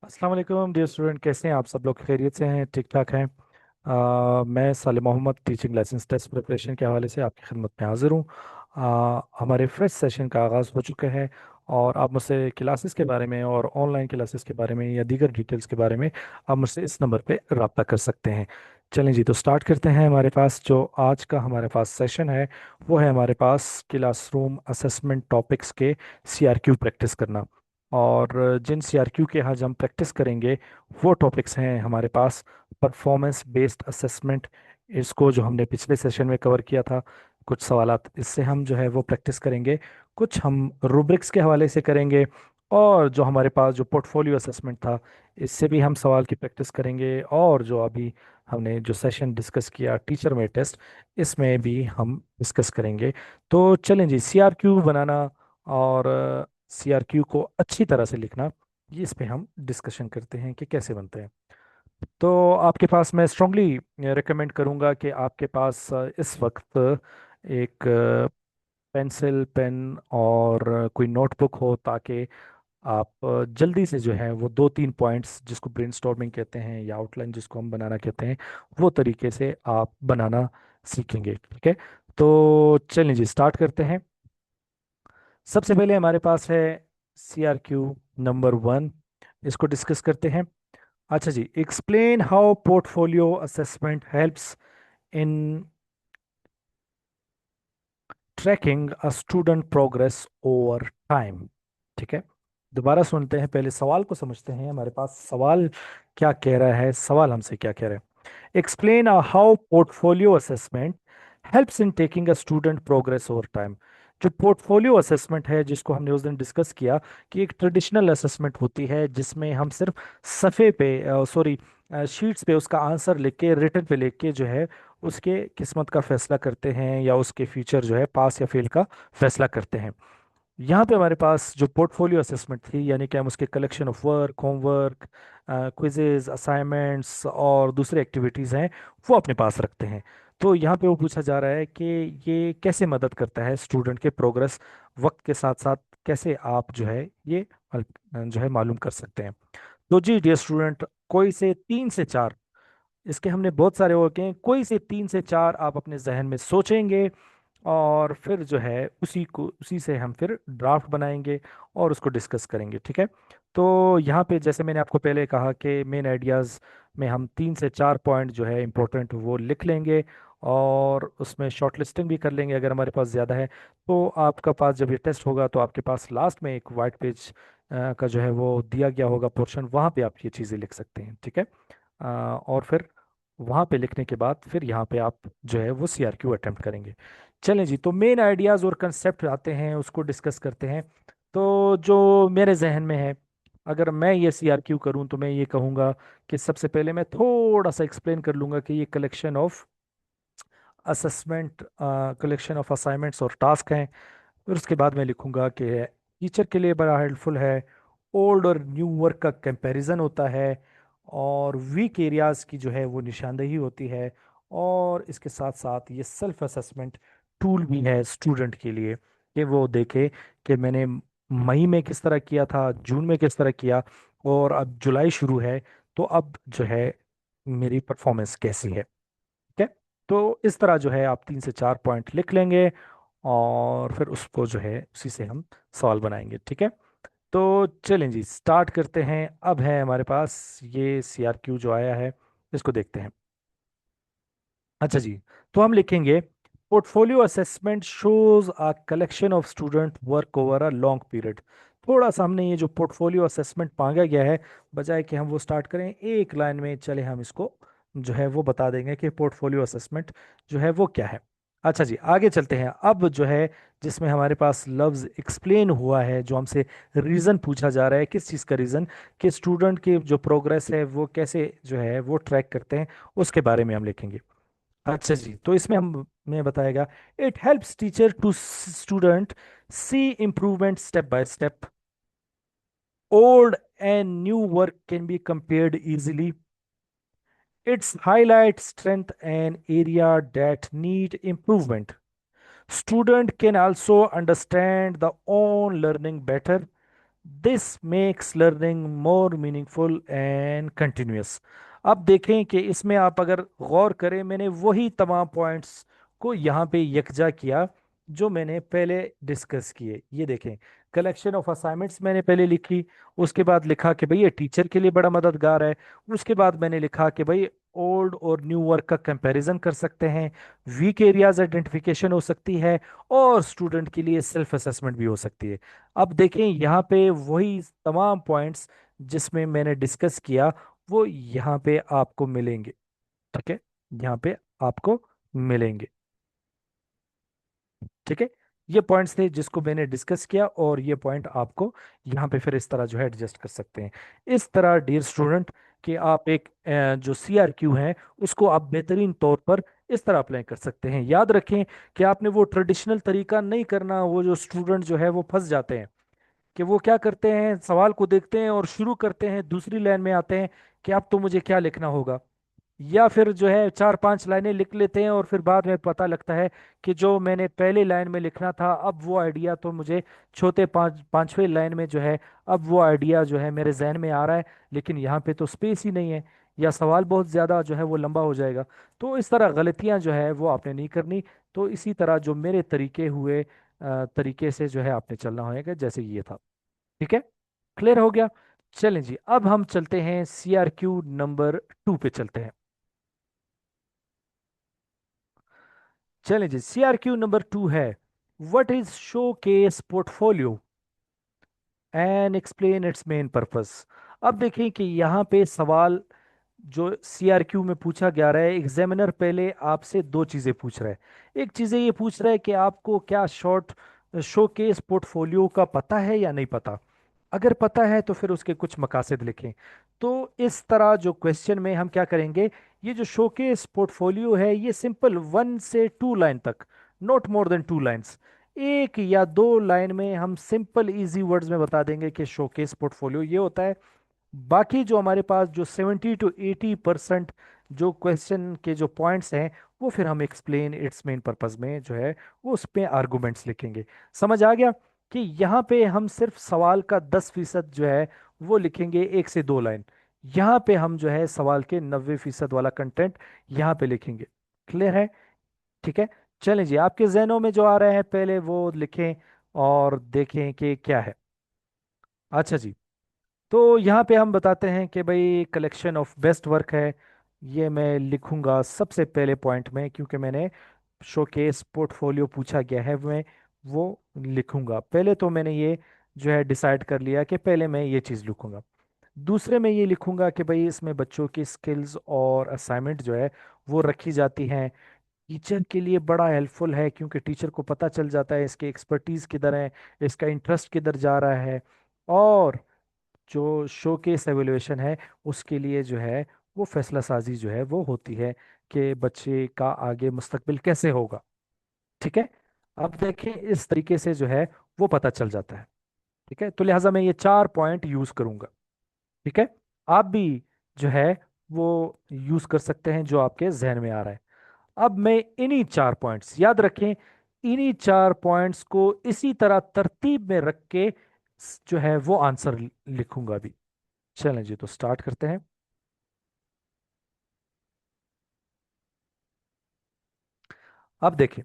अस्सलाम वालेकुम dear student, कैसे हैं आप सब लोग? खैरियत से हैं? ठीक ठाक हैं? मैं Salim Mohammad teaching licence test preparation के हवाले से आपकी खिदमत में हाजिर हूँ। हमारे फ्रेश सेशन का आगाज़ हो चुका है और आप मुझसे क्लासेस के बारे में और ऑनलाइन क्लासेस के बारे में या दीगर डिटेल्स के बारे में आप मुझसे इस नंबर पे रब्ता कर सकते हैं। चलें जी, तो स्टार्ट करते हैं। हमारे पास जो आज का हमारे पास सेशन है वो है हमारे पास क्लासरूम असेसमेंट टॉपिक्स के सीआरक्यू प्रैक्टिस करना। और जिन सीआरक्यू के आज हम प्रैक्टिस करेंगे वो टॉपिक्स हैं हमारे पास परफॉर्मेंस बेस्ड असेसमेंट। इसको जो हमने पिछले सेशन में कवर किया था, कुछ सवालात इससे हम जो है वो प्रैक्टिस करेंगे। कुछ हम रूब्रिक्स के हवाले से करेंगे। और जो हमारे पास जो पोर्टफोलियो असेसमेंट था, इससे भी हम सवाल की प्रैक्टिस करेंगे। और जो अभी हमने जो सेशन डिस्कस किया टीचर में टेस्ट, इसमें भी हम डिस्कस करेंगे। तो चलें जी, सीआरक्यू बनाना और सीआरक्यू को अच्छी तरह से लिखना, ये इस पे हम डिस्कशन करते हैं कि कैसे बनते हैं। तो आपके पास मैं स्ट्रांगली रिकमेंड करूंगा कि आपके पास इस वक्त एक पेंसिल पेन और कोई नोटबुक हो, ताकि आप जल्दी से जो है वो दो तीन पॉइंट्स जिसको ब्रेनस्टॉर्मिंग कहते हैं या आउटलाइन जिसको हम बनाना कहते हैं, वो तरीके से आप बनाना सीखेंगे। ठीक है, तो चलिए जी स्टार्ट करते हैं। सबसे पहले हमारे पास है सीआरक्यू नंबर 1। इसको डिस्कस करते हैं। अच्छा जी, explain how portfolio assessment helps in tracking a student progress over time. ठीक है, दोबारा सुनते हैं, पहले सवाल को समझते हैं। हमारे पास सवाल क्या कह रहा है, सवाल हमसे क्या कह रहा है। Explain how portfolio assessment helps in taking a student progress over time. जो पोर्टफोलियो असेसमेंट है, जिसको हमने उस दिन डिस्कस किया कि एक ट्रेडिशनल असेसमेंट होती है जिसमें हम सिर्फ सफ़े पे सॉरी शीट्स पे उसका आंसर लिख के रिटर्न पे लिख के जो है उसके किस्मत का फैसला करते हैं या उसके फ्यूचर जो है पास या फेल का फैसला करते हैं। यहाँ पे हमारे पास जो पोर्टफोलियो असेसमेंट थी, यानी कि हम उसके collection of work, homework, quizzes, assignments और दूसरे एक्टिविटीज़ हैं, वो अपने पास रखते हैं। तो यहाँ पे वो पूछा जा रहा है कि ये कैसे मदद करता है स्टूडेंट के प्रोग्रेस वक्त के साथ साथ, कैसे आप जो है ये जो है मालूम कर सकते हैं। तो जी डियर स्टूडेंट, कोई से 3 से 4, इसके हमने बहुत सारे वर्क हैं, कोई से 3 से 4 आप अपने जहन में सोचेंगे और फिर जो है उसी से हम फिर ड्राफ्ट बनाएंगे और उसको डिस्कस करेंगे। ठीक है, तो यहाँ पे जैसे मैंने आपको पहले कहा कि मेन आइडियाज़ में हम 3 से 4 पॉइंट जो है इम्पोर्टेंट वो लिख लेंगे और उसमें शॉर्ट लिस्टिंग भी कर लेंगे अगर हमारे पास ज़्यादा है। तो आपका पास जब ये टेस्ट होगा तो आपके पास लास्ट में एक वाइट पेज का जो है वो दिया गया होगा पोर्शन, वहाँ पे आप ये चीज़ें लिख सकते हैं। ठीक है, और फिर वहाँ पे लिखने के बाद फिर यहाँ पे आप जो है वो सीआरक्यू अटेम्प्ट करेंगे। चलें जी, तो मेन आइडियाज़ और कंसेप्ट आते हैं, उसको डिस्कस करते हैं। तो जो मेरे जहन में है, अगर मैं ये सीआरक्यू करूँ तो मैं ये कहूँगा कि सबसे पहले मैं थोड़ा सा एक्सप्लेन कर लूँगा कि ये collection of assessment, collection of assignments और टास्क हैं। फिर उसके बाद मैं लिखूँगा कि टीचर के लिए बड़ा हेल्पफुल है, ओल्ड और न्यू वर्क का कंपैरिजन होता है, और वीक एरियाज की जो है वो निशानदेही होती है, और इसके साथ साथ ये सेल्फ असेसमेंट टूल भी है स्टूडेंट के लिए कि वो देखे कि मैंने मई में किस तरह किया था, जून में किस तरह किया, और अब जुलाई शुरू है तो अब जो है मेरी परफॉर्मेंस कैसी है। ठीक है, तो इस तरह जो है आप 3 से 4 पॉइंट लिख लेंगे और फिर उसको जो है उसी से हम सवाल बनाएंगे। ठीक है, तो चलें जी स्टार्ट करते हैं। अब है हमारे पास ये सीआरक्यू जो आया है, इसको देखते हैं। अच्छा जी, तो हम लिखेंगे portfolio assessment shows a collection of student work over a long period. थोड़ा सा हमने ये जो पोर्टफोलियो असेसमेंट मांगा गया है, बजाय कि हम वो स्टार्ट करें एक लाइन में, चले हम इसको जो है वो बता देंगे कि पोर्टफोलियो असेसमेंट जो है वो क्या है। अच्छा जी, आगे चलते हैं। अब जो है जिसमें हमारे पास लफ्ज एक्सप्लेन हुआ है, जो हमसे रीज़न पूछा जा रहा है, किस चीज़ का रीज़न, कि स्टूडेंट की जो प्रोग्रेस है वो कैसे जो है वो ट्रैक करते हैं, उसके बारे में हम लिखेंगे। अच्छा जी, तो इसमें हम मैं बताएगा, it helps teacher to student see improvement step by step, old and new work can be compared easily, its highlight strength and area that need improvement, student can also understand the own learning better, this makes learning more meaningful and continuous. अब देखें कि इसमें आप अगर गौर करें, मैंने वही तमाम पॉइंट्स को यहाँ पे यकजा किया जो मैंने पहले डिस्कस किए। ये देखें, कलेक्शन ऑफ असाइनमेंट्स मैंने पहले लिखी, उसके बाद लिखा कि भाई ये टीचर के लिए बड़ा मददगार है, उसके बाद मैंने लिखा कि भाई ओल्ड और न्यू वर्क का कंपैरिजन कर सकते हैं, वीक एरियाज आइडेंटिफिकेशन हो सकती है, और स्टूडेंट के लिए सेल्फ असेसमेंट भी हो सकती है। अब देखें यहाँ पे वही तमाम पॉइंट्स जिसमें मैंने डिस्कस किया, वो यहाँ पे आपको मिलेंगे। ठीक है, यहाँ पे आपको मिलेंगे। ठीक है, ये पॉइंट्स थे जिसको मैंने डिस्कस किया, और ये पॉइंट आपको यहाँ पे फिर इस तरह जो है एडजस्ट कर सकते हैं। इस तरह डियर स्टूडेंट कि आप एक जो CRQ है उसको आप बेहतरीन तौर पर इस तरह अप्लाई कर सकते हैं। याद रखें कि आपने वो ट्रेडिशनल तरीका नहीं करना, वो जो स्टूडेंट जो है वो फंस जाते हैं कि वो क्या करते हैं, सवाल को देखते हैं और शुरू करते हैं, दूसरी लाइन में आते हैं कि अब तो मुझे क्या लिखना होगा, या फिर जो है 4-5 लाइनें लिख लेते हैं और फिर बाद में पता लगता है कि जो मैंने पहली लाइन में लिखना था, अब वो आइडिया तो मुझे छोटे पांचवें लाइन में जो है, अब वो आइडिया जो है मेरे जहन में आ रहा है, लेकिन यहाँ पे तो स्पेस ही नहीं है, या सवाल बहुत ज़्यादा जो है वो लंबा हो जाएगा। तो इस तरह गलतियाँ जो है वो आपने नहीं करनी। तो इसी तरह जो मेरे तरीके हुए, तरीके से जो है आपने चलना होगा, जैसे ये था। ठीक है, क्लियर हो गया। चलें जी, अब हम चलते हैं CRQ नंबर 2 पे चलते हैं। चलें जी, CRQ नंबर 2 है, what is show case portfolio and explain its main purpose. अब देखें कि यहाँ पे सवाल जो CRQ में पूछा जा रहा है, एग्जामिनर पहले आपसे दो चीजें पूछ रहा है। एक चीजें ये पूछ रहा है कि आपको क्या शॉर्ट शोकेस पोर्टफोलियो का पता है या नहीं पता। अगर पता है तो फिर उसके कुछ मकासद लिखें। तो इस तरह जो क्वेश्चन में हम क्या करेंगे, ये जो शोकेस पोर्टफोलियो है ये सिंपल 1 से 2 लाइन तक, नॉट मोर देन 2 लाइन्स, 1 या 2 लाइन में हम सिंपल इजी वर्ड्स में बता देंगे कि शोकेस पोर्टफोलियो ये होता है। बाकी जो हमारे पास जो 70 to 80% जो क्वेश्चन के जो पॉइंट्स हैं, वो फिर हम एक्सप्लेन इट्स मेन पर्पस में जो है वो उस पे आर्गुमेंट्स लिखेंगे। समझ आ गया कि यहाँ पे हम सिर्फ सवाल का 10% जो है वो लिखेंगे, 1 से 2 लाइन। यहाँ पे हम जो है सवाल के 90% वाला कंटेंट यहाँ पे लिखेंगे। क्लियर है? ठीक है, चलें जी, आपके जहनों में जो आ रहे हैं पहले वो लिखें और देखें कि क्या है। अच्छा जी, तो यहाँ पे हम बताते हैं कि भाई कलेक्शन ऑफ बेस्ट वर्क है। ये मैं लिखूंगा सबसे पहले पॉइंट में, क्योंकि मैंने शोकेस पोर्टफोलियो पूछा गया है, मैं वो लिखूंगा पहले। तो मैंने ये जो है डिसाइड कर लिया कि पहले मैं ये चीज़ लिखूंगा। दूसरे में ये लिखूंगा कि भाई इसमें बच्चों की स्किल्स और असाइनमेंट जो है वो रखी जाती हैं। टीचर के लिए बड़ा हेल्पफुल है, क्योंकि टीचर को पता चल जाता है इसकी एक्सपर्टीज किधर है, इसका इंटरेस्ट किधर जा रहा है। और जो शोकेस एवेल्युएशन है उसके लिए जो है वो फैसला साजी जो है वो होती है कि बच्चे का आगे मुस्तकबिल कैसे होगा। ठीक है, अब देखें इस तरीके से जो है वो पता चल जाता है। ठीक है, तो लिहाजा मैं ये 4 पॉइंट यूज करूंगा। ठीक है, आप भी जो है वो यूज कर सकते हैं जो आपके जहन में आ रहा है। अब मैं इन्हीं 4 पॉइंट्स, याद रखें, इन्हीं 4 पॉइंट्स को इसी तरह तरतीब में रख के जो है वो आंसर लिखूंगा भी। चलें जी, तो स्टार्ट करते हैं। अब देखिए,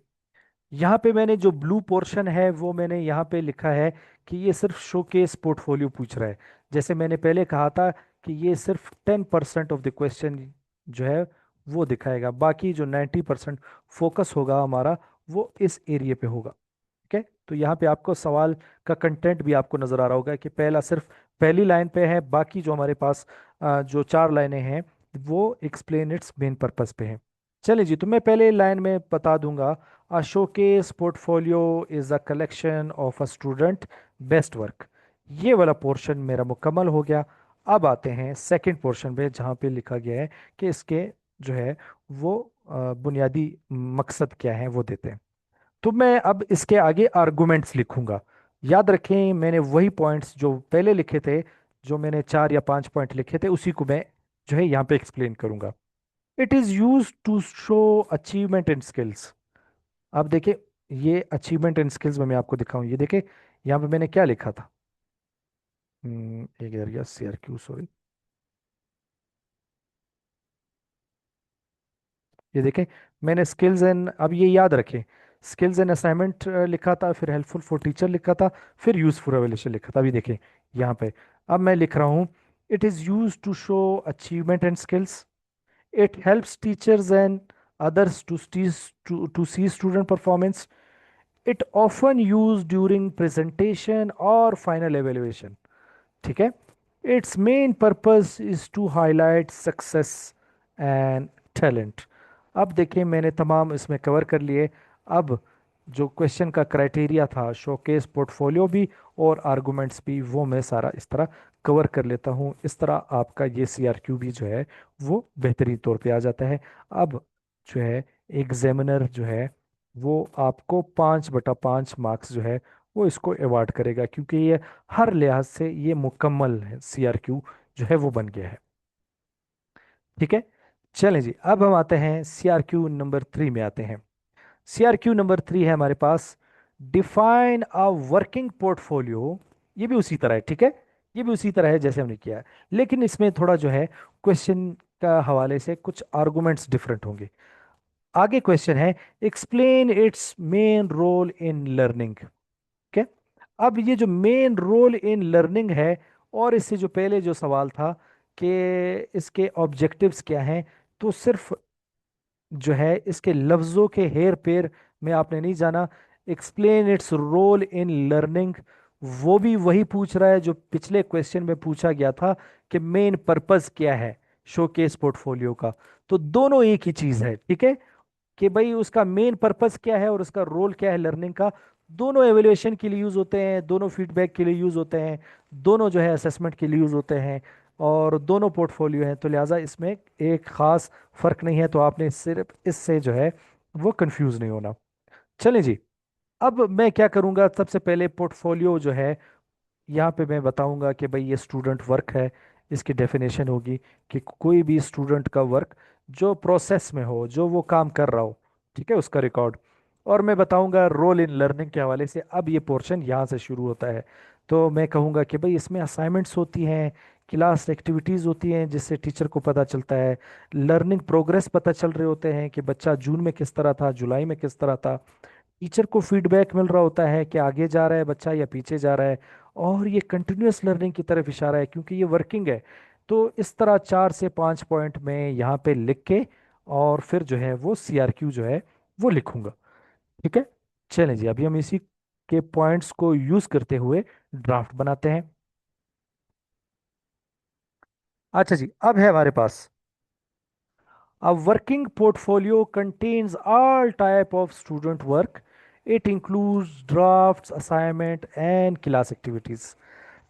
यहाँ पे मैंने जो ब्लू पोर्शन है वो मैंने यहाँ पे लिखा है कि ये सिर्फ शोकेस पोर्टफोलियो पूछ रहा है। जैसे मैंने पहले कहा था कि ये सिर्फ 10% ऑफ द क्वेश्चन जो है वो दिखाएगा, बाकी जो 90% फोकस होगा हमारा वो इस एरिया पे होगा। ठीक है, तो यहाँ पे आपको सवाल का कंटेंट भी आपको नजर आ रहा होगा कि पहला सिर्फ पहली लाइन पे है, बाकी जो हमारे पास जो 4 लाइनें हैं वो एक्सप्लेन इट्स मेन पर्पस पे हैं। चलिए जी, तो मैं पहले लाइन में बता दूंगा, a showcase portfolio is a collection of a student best work. ये वाला पोर्शन मेरा मुकम्मल हो गया। अब आते हैं सेकंड पोर्शन पे, जहाँ पे लिखा गया है कि इसके जो है वो बुनियादी मकसद क्या है वो देते हैं। तो मैं अब इसके आगे आर्गुमेंट्स लिखूंगा। याद रखें, मैंने वही पॉइंट्स जो पहले लिखे थे, जो मैंने 4 या 5 पॉइंट लिखे थे, उसी को मैं जो है यहाँ पे एक्सप्लेन करूंगा। It is use to show achievement in skills. अब देखिए, ये अचीवमेंट इन स्किल्स में मैं आपको दिखाऊं, ये देखिए यहाँ पे मैंने क्या लिखा था। एक एरिया CRQ, सॉरी। ये देखें, मैंने स्किल्स एंड, अब ये याद रखें, स्किल्स एंड असाइनमेंट लिखा था, फिर हेल्पफुल फॉर टीचर लिखा था, फिर यूजफुल एवेल्यूशन लिखा था। अभी देखें यहाँ पे, अब मैं लिख रहा हूँ, it is use to show achievement and skills, it helps teachers and others to see student performance, it often used during presentation or final evaluation। ठीक है, it's main purpose is to highlight success and talent. अब देखिए, मैंने तमाम इसमें cover कर लिए। अब जो क्वेश्चन का क्राइटेरिया था, शोकेस पोर्टफोलियो भी और आर्गुमेंट्स भी, वो मैं सारा इस तरह कवर कर लेता हूँ। इस तरह आपका ये CRQ भी जो है वो बेहतरीन तौर पे आ जाता है। अब जो है एग्जामिनर जो है वो आपको 5/5 मार्क्स जो है वो इसको अवार्ड करेगा, क्योंकि ये हर लिहाज से ये मुकम्मल है, CRQ जो है वो बन गया है। ठीक है, चलें जी, अब हम आते हैं CRQ नंबर 3 में आते हैं। CRQ नंबर 3 है हमारे पास, डिफाइन अ वर्किंग पोर्टफोलियो। ये भी उसी तरह है, ठीक है, ये भी उसी तरह है जैसे हमने किया है, लेकिन इसमें थोड़ा जो है क्वेश्चन का हवाले से कुछ आर्गुमेंट्स डिफरेंट होंगे। आगे क्वेश्चन है, explain its main role in learning. Okay, अब ये जो मेन रोल इन लर्निंग है, और इससे जो पहले जो सवाल था कि इसके ऑब्जेक्टिव्स क्या हैं, तो सिर्फ जो है इसके लफ्ज़ों के हेर फेर में आपने नहीं जाना। Explain its role in learning, वो भी वही पूछ रहा है जो पिछले क्वेश्चन में पूछा गया था कि मेन पर्पस क्या है शोकेस पोर्टफोलियो का। तो दोनों एक ही चीज़ है, ठीक है, कि भाई उसका मेन पर्पस क्या है और उसका रोल क्या है लर्निंग का। दोनों एवेल्युएशन के लिए यूज होते हैं, दोनों फीडबैक के लिए यूज होते हैं, दोनों जो है असेसमेंट के लिए यूज होते हैं, और दोनों पोर्टफोलियो हैं, तो लिहाजा इसमें एक खास फर्क नहीं है। तो आपने सिर्फ इससे जो है वो कंफ्यूज नहीं होना। चलें जी, अब मैं क्या करूंगा, सबसे पहले पोर्टफोलियो जो है यहाँ पे मैं बताऊंगा कि भाई ये स्टूडेंट वर्क है। इसकी डेफिनेशन होगी कि कोई भी स्टूडेंट का वर्क जो प्रोसेस में हो, जो वो काम कर रहा हो, ठीक है, उसका रिकॉर्ड। और मैं बताऊंगा रोल इन लर्निंग के हवाले से। अब ये पोर्शन यहाँ से शुरू होता है, तो मैं कहूँगा कि भाई इसमें असाइनमेंट्स होती हैं, क्लास एक्टिविटीज़ होती हैं जिससे टीचर को पता चलता है, लर्निंग प्रोग्रेस पता चल रहे होते हैं कि बच्चा जून में किस तरह था, जुलाई में किस तरह था। टीचर को फीडबैक मिल रहा होता है कि आगे जा रहा है बच्चा या पीछे जा रहा है, और ये कंटिन्यूअस लर्निंग की तरफ इशारा है क्योंकि ये वर्किंग है। तो इस तरह 4 से 5 पॉइंट में यहाँ पे लिख के और फिर जो है वो CRQ जो है वो लिखूंगा। ठीक है, चलें जी, अभी हम इसी के पॉइंट्स को यूज करते हुए ड्राफ्ट बनाते हैं। अच्छा जी, अब है हमारे पास, A working portfolio contains all type of student work. It includes drafts, assignment and class activities।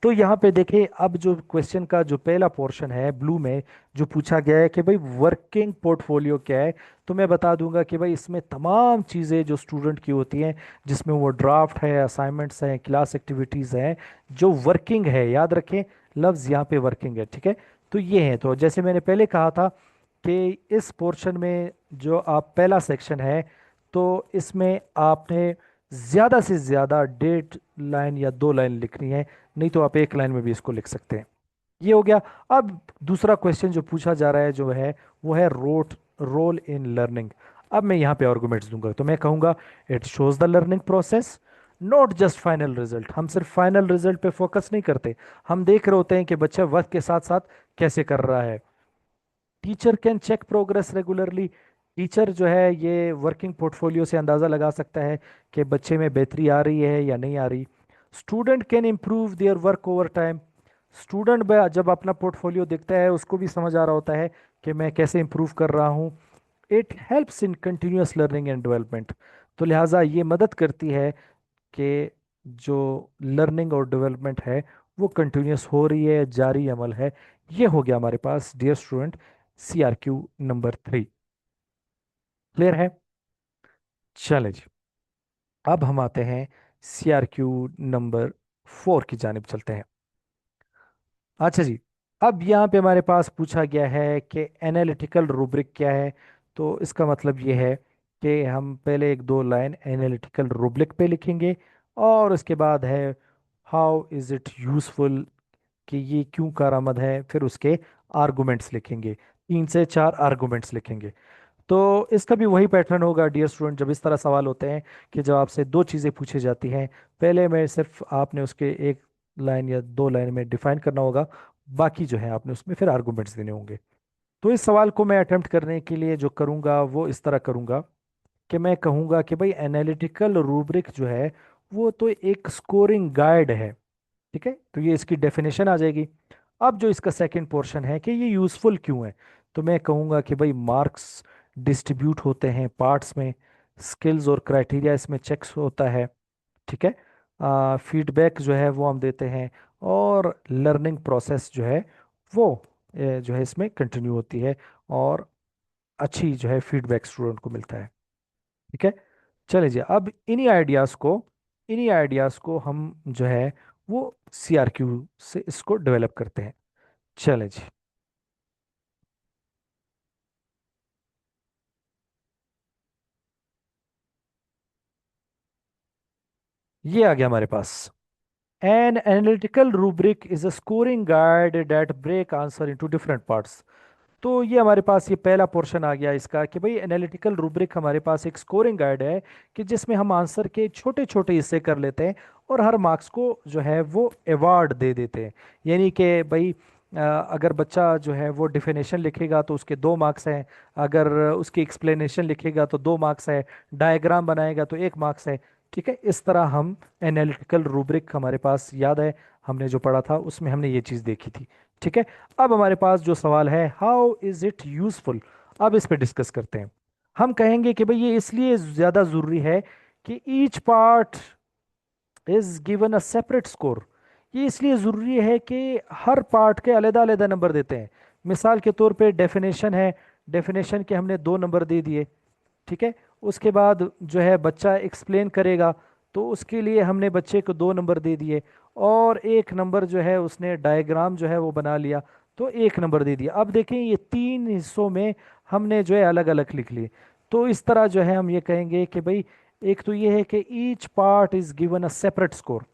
तो यहाँ पे देखें, अब जो क्वेश्चन का जो पहला पोर्शन है ब्लू में, जो पूछा गया है कि भाई वर्किंग पोर्टफोलियो क्या है, तो मैं बता दूंगा कि भाई इसमें तमाम चीज़ें जो स्टूडेंट की होती हैं, जिसमें वो ड्राफ्ट है, असाइनमेंट्स हैं, क्लास एक्टिविटीज़ हैं, जो वर्किंग है, याद रखें लफ्ज़ यहाँ पे वर्किंग है, ठीक है। तो ये है, तो जैसे मैंने पहले कहा था कि इस पोर्शन में जो आप पहला सेक्शन है, तो इसमें आपने ज़्यादा से ज़्यादा 1.5 लाइन या 2 लाइन लिखनी है, नहीं तो आप 1 लाइन में भी इसको लिख सकते हैं। ये हो गया। अब दूसरा क्वेश्चन जो पूछा जा रहा है जो है वो है रोल इन लर्निंग। अब मैं यहाँ पे आर्गुमेंट्स दूंगा, तो मैं कहूँगा it shows the learning process, not just final result. हम सिर्फ फाइनल रिजल्ट पे फोकस नहीं करते, हम देख रहे होते हैं कि बच्चा वक्त के साथ साथ कैसे कर रहा है। Teacher can check progress regularly. Teacher जो है ये वर्किंग पोर्टफोलियो से अंदाज़ा लगा सकता है कि बच्चे में बेहतरी आ रही है या नहीं आ रही। Student can improve their work over time. Student जब अपना पोर्टफोलियो देखता है उसको भी समझ आ रहा होता है कि मैं कैसे इम्प्रूव कर रहा हूँ। It helps in continuous learning and development. तो लिहाजा ये मदद करती है कि जो लर्निंग और डेवलपमेंट है वो कंटिन्यूअस हो रही है, जारी अमल है। ये हो गया हमारे पास dear student CRQ number 3। Clear है, चले जी, अब हम आते हैं CRQ नंबर 4 की जानिब चलते हैं। अच्छा जी, अब यहाँ पे हमारे पास पूछा गया है कि एनालिटिकल रूब्रिक क्या है। तो इसका मतलब ये है कि हम पहले 1 2 लाइन एनालिटिकल रूब्रिक पे लिखेंगे, और उसके बाद है हाउ इज़ इट यूज़फुल कि ये क्यों कारआमद है, फिर उसके आर्गुमेंट्स लिखेंगे, 3 से 4 आर्गुमेंट्स लिखेंगे। तो इसका भी वही पैटर्न होगा डियर स्टूडेंट, जब इस तरह सवाल होते हैं कि जब आपसे दो चीज़ें पूछी जाती हैं, पहले में सिर्फ आपने उसके एक लाइन या 2 लाइन में डिफाइन करना होगा, बाकी जो है आपने उसमें फिर आर्गुमेंट्स देने होंगे। तो इस सवाल को मैं अटेम्प्ट करने के लिए जो करूँगा वो इस तरह करूँगा कि मैं कहूँगा कि भाई एनालिटिकल रूब्रिक जो है वो तो एक स्कोरिंग गाइड है। ठीक है, तो ये इसकी डेफिनेशन आ जाएगी। अब जो इसका सेकंड पोर्शन है कि ये यूज़फुल क्यों है, तो मैं कहूँगा कि भाई मार्क्स डिस्ट्रीब्यूट होते हैं पार्ट्स में, स्किल्स और क्राइटेरिया इसमें चेक्स होता है। ठीक है, फीडबैक जो है वो हम देते हैं, और लर्निंग प्रोसेस जो है वो जो है इसमें कंटिन्यू होती है, और अच्छी जो है फीडबैक स्टूडेंट को मिलता है। ठीक है, चलिए जी, अब इन्हीं आइडियाज़ को हम जो है वो CRQ से इसको डेवलप करते हैं। चले जी, ये आ गया हमारे पास। An analytical rubric is a scoring guide that break answer into different parts. तो ये हमारे पास ये पहला पोर्शन आ गया इसका कि भाई एनालिटिकल रूब्रिक हमारे पास एक स्कोरिंग गाइड है कि जिसमें हम आंसर के छोटे छोटे हिस्से कर लेते हैं, और हर मार्क्स को जो है वो अवार्ड दे देते हैं। यानी कि भाई अगर बच्चा जो है वो डिफिनेशन लिखेगा तो उसके 2 मार्क्स हैं, अगर उसकी एक्सप्लेनेशन लिखेगा तो 2 मार्क्स है, डायग्राम बनाएगा तो 1 मार्क्स है। ठीक है, इस तरह हम एनालिटिकल रूब्रिक हमारे पास याद है, हमने जो पढ़ा था उसमें हमने ये चीज़ देखी थी। ठीक है, अब हमारे पास जो सवाल है हाउ इज इट यूजफुल, अब इस पे डिस्कस करते हैं। हम कहेंगे कि भाई ये इसलिए ज़्यादा ज़रूरी है कि each part is given a separate score. ये इसलिए ज़रूरी है कि हर पार्ट के अलग अलग नंबर देते हैं। मिसाल के तौर पे डेफिनेशन है, डेफिनेशन के हमने 2 नंबर दे दिए। ठीक है, उसके बाद जो है बच्चा एक्सप्लेन करेगा, तो उसके लिए हमने बच्चे को 2 नंबर दे दिए, और 1 नंबर जो है उसने डायग्राम जो है वो बना लिया, तो 1 नंबर दे दिया। अब देखें ये 3 हिस्सों में हमने जो है अलग अलग लिख लिए। तो इस तरह जो है हम ये कहेंगे कि भाई एक तो ये है कि each part is given a separate score.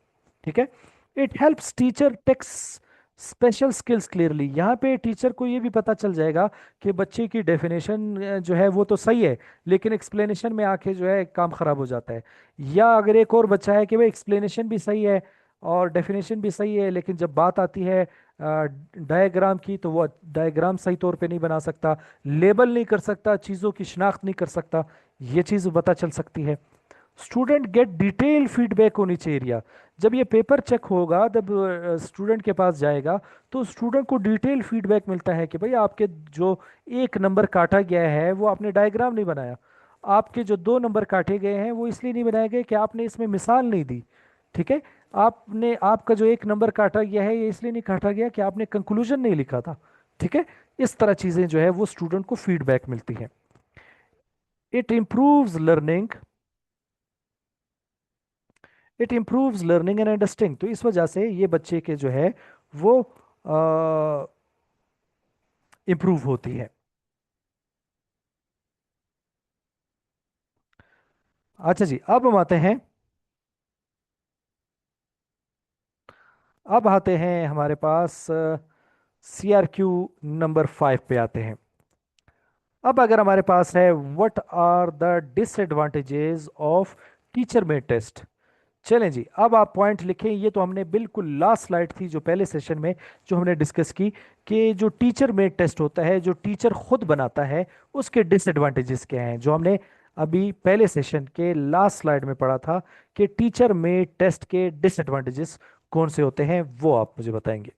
ठीक है, it helps teacher takes special skills clearly. यहाँ पे टीचर को ये भी पता चल जाएगा कि बच्चे की डेफिनेशन जो है वो तो सही है, लेकिन एक्सप्लेनेशन में आके जो है काम खराब हो जाता है। या अगर एक और बच्चा है कि भाई एक्सप्लेनेशन भी सही है और डेफिनेशन भी सही है, लेकिन जब बात आती है डायग्राम की, तो वो डायग्राम सही तौर पे नहीं बना सकता, लेबल नहीं कर सकता, चीज़ों की शिनाख्त नहीं कर सकता, ये चीज़ पता चल सकती है। Student gate detail feedback on each area. जब ये पेपर चेक होगा, जब स्टूडेंट के पास जाएगा, तो स्टूडेंट को डिटेल फीडबैक मिलता है कि भाई आपके जो 1 नंबर काटा गया है वो आपने डायग्राम नहीं बनाया, आपके जो 2 नंबर काटे गए हैं वो इसलिए नहीं बनाए गए कि आपने इसमें मिसाल नहीं दी। ठीक है, आपने आपका जो 1 नंबर काटा गया है ये इसलिए नहीं काटा गया कि आपने कंक्लूजन नहीं लिखा था। ठीक है, इस तरह चीज़ें जो है वो स्टूडेंट को फीडबैक मिलती है। It improves learning, it improves learning and understanding. तो इस वजह से ये बच्चे के जो है वो इम्प्रूव होती है। अच्छा जी, अब आते हैं हमारे पास CRQ नंबर 5 पे आते हैं। अब अगर हमारे पास है what are the disadvantages of teacher made test. चलें जी, अब आप पॉइंट लिखें। ये तो हमने बिल्कुल लास्ट स्लाइड थी जो पहले सेशन में जो हमने डिस्कस की, कि जो टीचर मेड टेस्ट होता है, जो टीचर खुद बनाता है, उसके डिसएडवांटेजेस क्या हैं, जो हमने अभी पहले सेशन के लास्ट स्लाइड में पढ़ा था कि टीचर मेड टेस्ट के डिसएडवांटेजेस कौन से होते हैं, वो आप मुझे बताएंगे।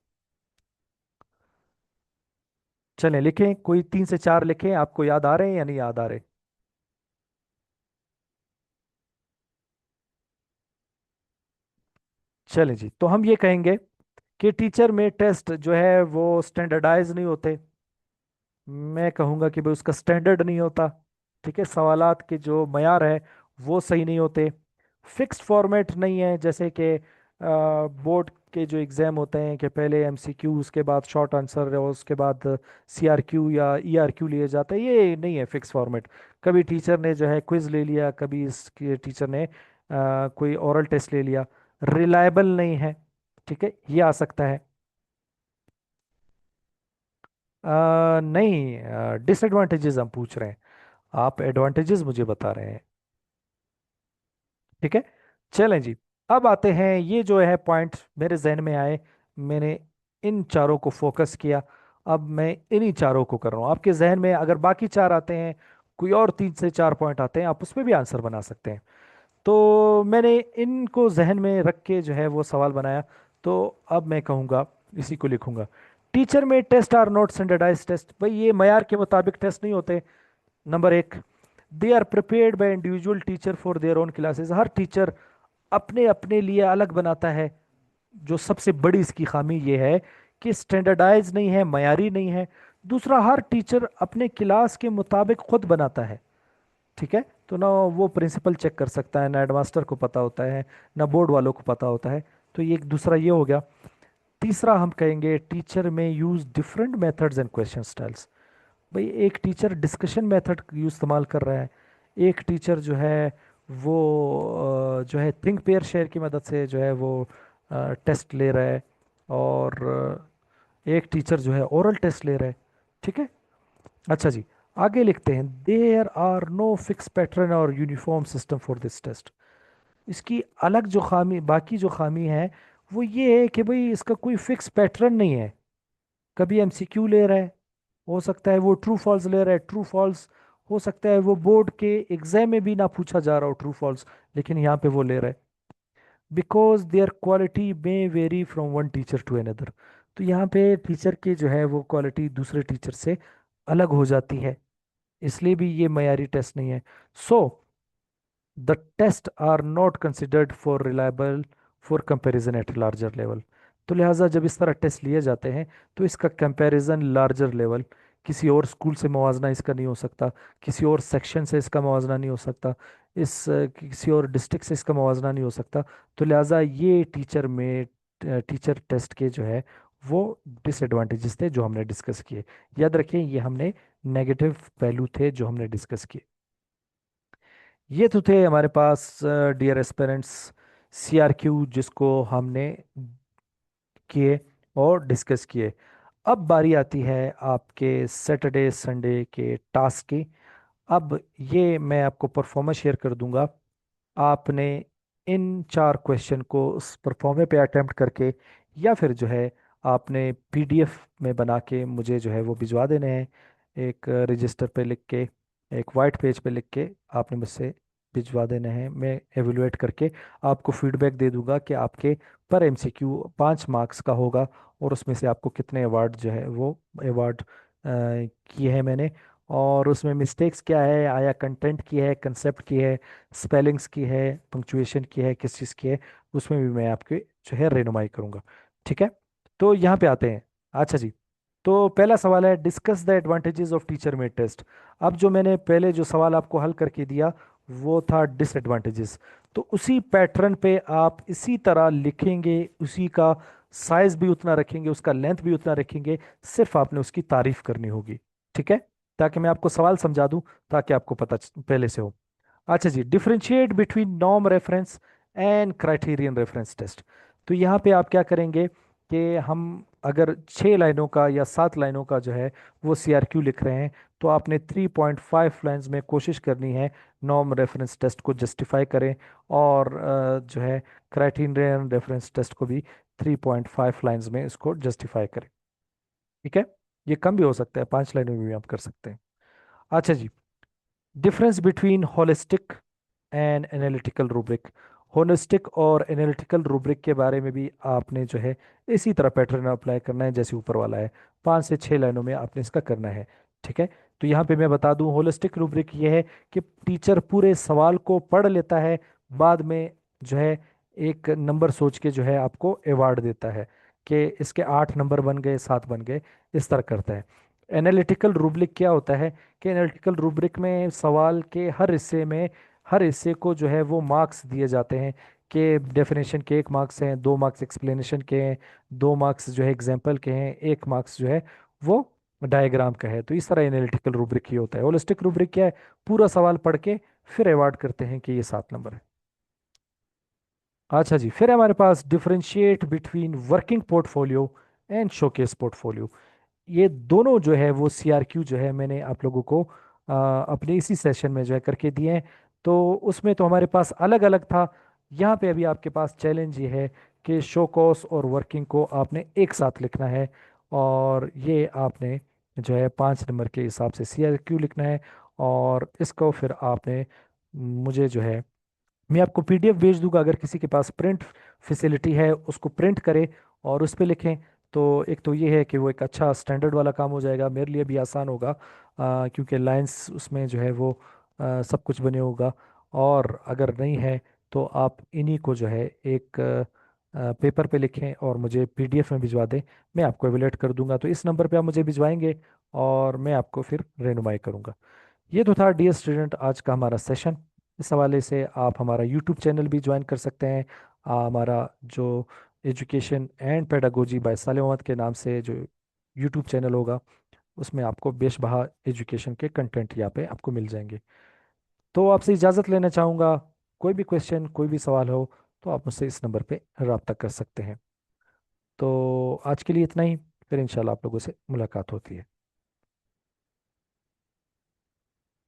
चलें लिखें, कोई 3 से 4 लिखें, आपको याद आ रहे हैं या नहीं याद आ रहे? चलें जी, तो हम ये कहेंगे कि टीचर में टेस्ट जो है वो स्टैंडर्डाइज नहीं होते। मैं कहूँगा कि भाई उसका स्टैंडर्ड नहीं होता। ठीक है, सवालात के जो मयार है वो सही नहीं होते। फिक्स्ड फॉर्मेट नहीं है, जैसे कि बोर्ड के जो एग्ज़ाम होते हैं कि पहले MCQ, उसके बाद शॉर्ट आंसर, और उसके बाद CRQ या ERQ लिए जाते हैं, ये नहीं है फिक्स फॉर्मेट। कभी टीचर ने जो है क्विज ले लिया, कभी इसके टीचर ने कोई ओरल टेस्ट ले लिया, रिलायबल नहीं है। ठीक है, ये आ सकता है। नहीं, डिसएडवांटेजेस हम पूछ रहे हैं, आप एडवांटेजेस मुझे बता रहे हैं। ठीक है, चलें जी। अब आते हैं, ये जो है पॉइंट मेरे जहन में आए, मैंने इन चारों को फोकस किया। अब मैं इन्हीं चारों को कर रहा हूँ। आपके जहन में अगर बाकी चार आते हैं, कोई और 3 से 4 पॉइंट आते हैं, आप उसमें भी आंसर बना सकते हैं। तो मैंने इनको जहन में रख के जो है वो सवाल बनाया। तो अब मैं कहूँगा, इसी को लिखूंगा। टीचर में test are not standardize test. भाई ये मयार के मुताबिक टेस्ट नहीं होते। Number 1, they are prepared by individual teacher for their own classes. हर टीचर अपने अपने लिए अलग बनाता है। जो सबसे बड़ी इसकी खामी ये है कि स्टैंडर्डाइज नहीं है, मयारी नहीं है। दूसरा, हर टीचर अपने क्लास के मुताबिक खुद बनाता है। ठीक है, तो ना वो प्रिंसिपल चेक कर सकता है, ना हेडमास्टर को पता होता है, ना बोर्ड वालों को पता होता है। तो ये एक दूसरा ये हो गया। तीसरा हम कहेंगे, टीचर में use different methods and question styles. भाई एक टीचर डिस्कशन मेथड इस्तेमाल कर रहा है, एक टीचर जो है वो जो है थिंक पेयर शेयर की मदद से जो है वो टेस्ट ले रहा है, और एक टीचर जो है ओरल टेस्ट ले रहा है। ठीक है, अच्छा जी, आगे लिखते हैं, there are no fix pattern और uniform system for this test. इसकी अलग जो खामी, बाकी जो खामी है वो ये है कि भाई इसका कोई फिक्स पैटर्न नहीं है। कभी एमसीक्यू ले रहा है, हो सकता है वो ट्रू फॉल्स ले रहा है, ट्रू फॉल्स। हो सकता है वो बोर्ड के एग्जाम में भी ना पूछा जा रहा हो ट्रू फॉल्स, लेकिन यहाँ पे वो ले रहा है। Because their quality may vary from one teacher to another. तो यहाँ पे टीचर की जो है वो क्वालिटी दूसरे टीचर से अलग हो जाती है, इसलिए भी ये मयारी टेस्ट नहीं है। So the test are not considered for reliable for comparison at larger level. तो लिहाजा जब इस तरह टेस्ट लिए जाते हैं, तो इसका कंपैरिजन लार्जर लेवल, किसी और स्कूल से मुवाजना इसका नहीं हो सकता, किसी और सेक्शन से इसका मुवाजना नहीं हो सकता, किसी और डिस्ट्रिक्ट से इसका मुवाजना नहीं हो सकता। तो लिहाजा ये टीचर टेस्ट के जो है वो डिसएडवांटेजेस थे जो हमने डिस्कस किए। याद रखिए, ये हमने नेगेटिव पहलू थे जो हमने डिस्कस किए। ये तो थे हमारे पास डियर एस्पिरेंट्स सीआरक्यू, जिसको हमने किए और डिस्कस किए। अब बारी आती है आपके सैटरडे संडे के टास्क की। अब ये मैं आपको परफॉर्मेंस शेयर कर दूंगा। आपने इन 4 क्वेश्चन को उस परफॉर्मे पे अटेम्प्ट करके, या फिर जो है आपने पीडीएफ में बना के मुझे जो है वो भिजवा देने हैं। एक रजिस्टर पे लिख के, एक वाइट पेज पे लिख के आपने मुझसे भिजवा देने हैं। मैं एवेलुएट करके आपको फीडबैक दे दूंगा कि आपके पर एमसीक्यू 5 मार्क्स का होगा, और उसमें से आपको कितने अवार्ड जो है वो अवार्ड किए हैं मैंने, और उसमें मिस्टेक्स क्या है, आया कंटेंट की है, कंसेप्ट की है, स्पेलिंग्स की है, पंक्चुएशन की है, किस चीज़ की है, उसमें भी मैं आपके जो है रहनुमाई करूंगा। ठीक है, तो यहाँ पे आते हैं। अच्छा जी, तो पहला सवाल है, discuss the advantages of teacher made test. अब जो मैंने पहले जो सवाल आपको हल करके दिया वो था डिसएडवांटेजेस। तो उसी पैटर्न पे आप इसी तरह लिखेंगे, उसी का साइज भी उतना रखेंगे, उसका लेंथ भी उतना रखेंगे, सिर्फ आपने उसकी तारीफ करनी होगी। ठीक है, ताकि मैं आपको सवाल समझा दूं, ताकि आपको पता पहले से हो। अच्छा जी, differentiate between norm reference and criterion reference test. तो यहाँ पे आप क्या करेंगे कि हम अगर 6 लाइनों का या 7 लाइनों का जो है वो सीआरक्यू लिख रहे हैं, तो आपने 3.5 लाइन्स में कोशिश करनी है नॉर्म रेफरेंस टेस्ट को जस्टिफाई करें, और जो है क्राइटेरियन रेफरेंस टेस्ट को भी 3.5 लाइन्स में इसको जस्टिफाई करें। ठीक है, ये कम भी हो सकता है, 5 लाइनों में भी आप कर सकते हैं। अच्छा जी, difference between holistic and analytical rubric. Holistic और एनालिटिकल रूब्रिक के बारे में भी आपने जो है इसी तरह पैटर्न अप्लाई करना है जैसे ऊपर वाला है, 5 से 6 लाइनों में आपने इसका करना है। ठीक है, तो यहाँ पे मैं बता दूं, होलिस्टिक रूब्रिक ये है कि टीचर पूरे सवाल को पढ़ लेता है, बाद में जो है एक नंबर सोच के जो है आपको अवार्ड देता है कि इसके 8 नंबर बन गए, 7 बन गए, इस तरह करता है। एनालिटिकल रूब्रिक क्या होता है कि एनालिटिकल रूब्रिक में सवाल के हर हिस्से में, हर हिस्से को जो है वो मार्क्स दिए जाते हैं, कि डेफिनेशन के 1 मार्क्स हैं, 2 मार्क्स एक्सप्लेनेशन के हैं, 2 मार्क्स जो है एग्जाम्पल के हैं, 1 मार्क्स जो है वो डायग्राम का है। तो इस तरह एनालिटिकल रूब्रिक ये होता है। होलिस्टिक रूब्रिक क्या है, पूरा सवाल पढ़ के फिर अवार्ड करते हैं कि ये 7 नंबर है। अच्छा जी, फिर हमारे पास differentiate between working portfolio and showcase portfolio. ये दोनों जो है वो CRQ जो है मैंने आप लोगों को अपने इसी सेशन में जो है करके दिए हैं। तो उसमें तो हमारे पास अलग अलग था। यहाँ पे अभी आपके पास चैलेंज ये है कि शो कॉज और वर्किंग को आपने एक साथ लिखना है, और ये आपने जो है 5 नंबर के हिसाब से CRQ लिखना है। और इसको फिर आपने मुझे जो है, मैं आपको PDF भेज दूंगा, अगर किसी के पास प्रिंट फैसिलिटी है उसको प्रिंट करें और उस पर लिखें। तो एक तो ये है कि वो एक अच्छा स्टैंडर्ड वाला काम हो जाएगा, मेरे लिए भी आसान होगा, क्योंकि लाइंस उसमें जो है वो सब कुछ बने होगा। और अगर नहीं है तो आप इन्हीं को जो है एक पेपर पे लिखें और मुझे PDF में भिजवा दें। मैं आपको एवेलेट कर दूंगा, तो इस नंबर पे आप मुझे भिजवाएंगे और मैं आपको फिर रेनुमाई करूंगा। ये तो था डियर स्टूडेंट आज का हमारा सेशन। इस हवाले से आप हमारा यूट्यूब चैनल भी ज्वाइन कर सकते हैं। हमारा जो education and pedagogy by Saleh Mohammad के नाम से जो यूट्यूब चैनल होगा, उसमें आपको बेशबहा एजुकेशन के कंटेंट यहाँ पे आपको मिल जाएंगे। तो आपसे इजाज़त लेना चाहूँगा। कोई भी क्वेश्चन, कोई भी सवाल हो तो आप मुझसे इस नंबर पे रब्ता कर सकते हैं। तो आज के लिए इतना ही, फिर इंशाल्लाह आप लोगों से मुलाकात होती है।